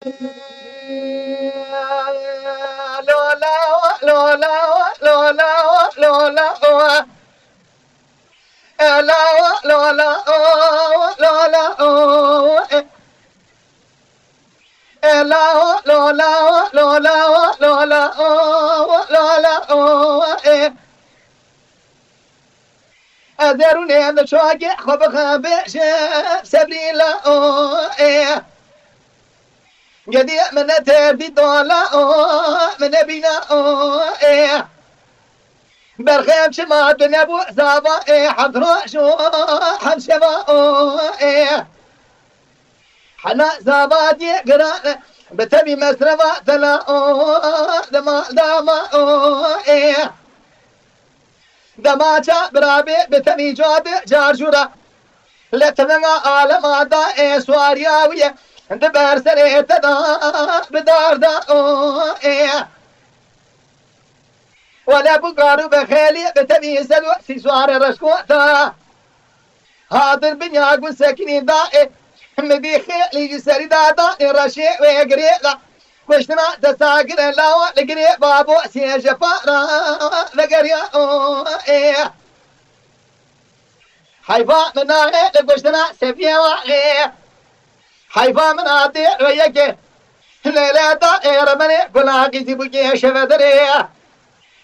لولا لولا لولا لولا لولا لولا أذرني من شوقي خب خبش سبري لا جدي من تبي دولا من بينا برخيم شما دنيا بو زابا حضر شو حنشبا حنا زابادي قران بتبي مسرفا تلا دما دما دماچا برابي بتبي جود جارجورا لتنغا عالم آدا سوارياوية دبر سري تدا بدار دا ولا بقارو بخيلي بتبي سلو سيسوار رشكوتا هادر بنياق والسكنين دائي مدي خيلي جسري دادا رشي ويقريقا كشتنا تساقر لاوا لقري بابو سيجفارا لقريا حيفا منا لقشتنا سفيا واغي حيفا منا دي ويكي ليلة دائرة مني قلاقي تبكي شفدري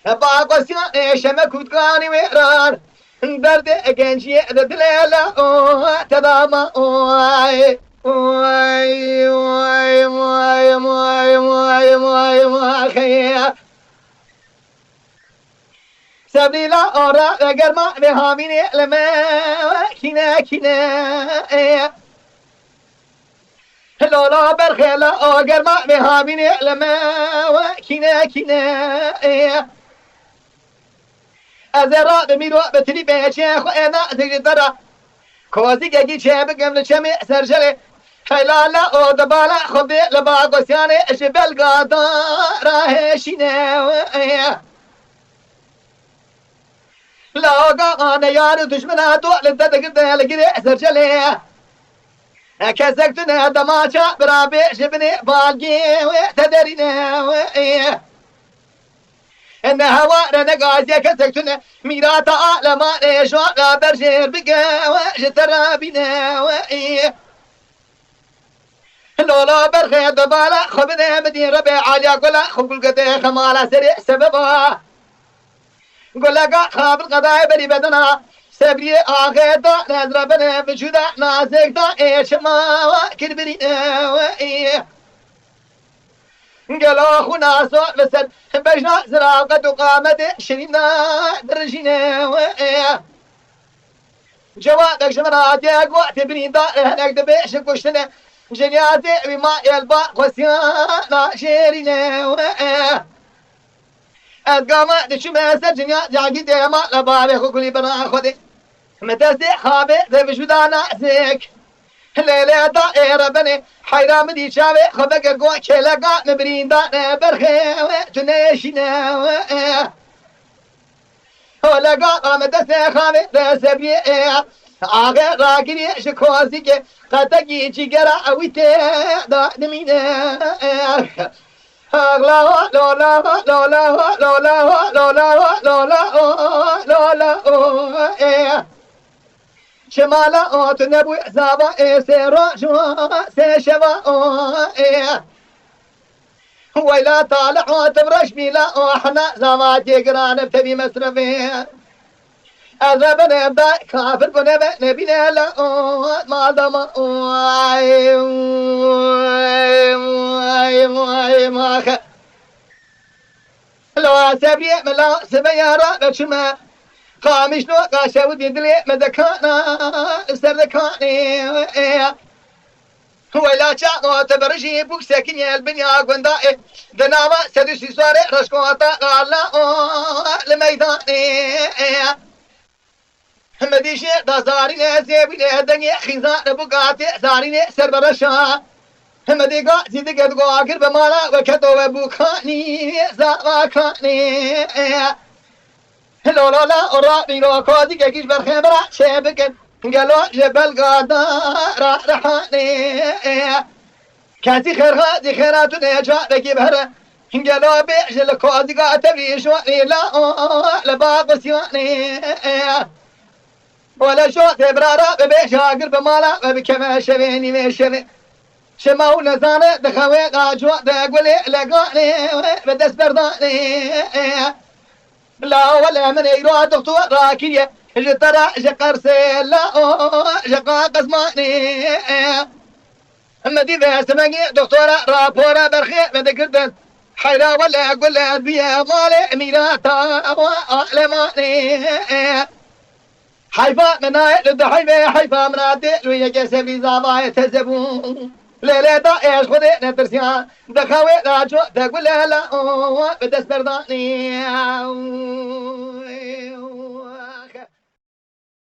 باقو سيان شمكوت كاني ويران درد اكنشي دليلة تداما واي واي واي واي واي واي واي واي سبيلا أورا أجر ما بهاميني لما كنا كنا لولا برخلا أجر ما بهاميني لما كنا كنا أزرا بميرو بتري بيشيخ أنا تقدر كوزي جي شاب قبل شمي سرجلي حلالا أو دبالا خذي لباقو سياني شبل قادا راهشينا لاقا أنا يار دشمنا دول لتدقل لقري سرجلي كسكتنا دماشا برابي شبني باقي وتدرينا إن هوا رنقاجي كسكتنا ميراتا لما إيشوا برشير بقى وشترا بنا لولا برخي دبالا خبنا مدين ربي عاليا قولا خبل قدي خمالا سريع سببا قولا خاب القضاء بري بدنا سبري آخر دا نظر بنا بجودا نازك دا إيش ما كربرينا قالوا خونا صوت بسد بجنا زراقة وقامت شرينا درجينا جوابك شمراتي وقت بني دا هناك دبيش كشتنا جنياتي بما يلبا قسيانا شيرينا القامة دشما سجنيا جاقي ديما لبابي خكولي بنا خودي متسي خابي دبش بدانا سيك ليلة دائرة بني حيرام دي شابي خبك قوة كيلقا مبرين دانا برخي جنيشنا ولقا قامت سيخامي دسبي آغي راكني شكوزيكي قتاكي جيجرا اويتي دا نمينا لولا لولا لولا لولا لولا لولا لولا شمالا اوت نبوي زابا سيرو شو سيشبا ويلا طالع وتبرش بلا احنا زواجي قران بتبي مسرفين أذبنا بدا كافر بنا نبينا لا ما دام واي واي واي ما لو سبري ملا سبيارة بشما قامش نو قاشة ودي مدكانا سردكاني ولا شاء تبرشي بوك ساكن يا البنيا قندائي دناما سدسي سواري رشكوتا قالا لميداني مديشي دا زاريني زيبيني دنيا خيزان بقاتي زاريني سربرشا مديقا زيدي قد قواقر بمالا وكتو بوكاني زاواكاني لولا لا أرابي لو كودي كيش برخيمرا شابكن قالوا جبل قادا رحاني كاتي خيرها دي خيراتنا جاء بهره قالوا بيش الكوزي قاتبي شواني لا باق سيواني ولا شو تبرارا ببيش قرب مالا بكما شبيني مشبي شماو نزانة دخوي قاجوا دقولي لقاني بدس برداني لا ولا من يروح دكتور راكية جترا جقر سيلا جقا قسماني مدي بس مجي دكتورة رابورة برخي بدكردن حيرا ولا أقول بيا مالي ميراتا وعلماني حيفا منا للضحيبة حيفا منا ديلو يجيس في زابا يتزبون ليلة ايش خذي نترسيان دخاوي راجو تقول لا بدس برداني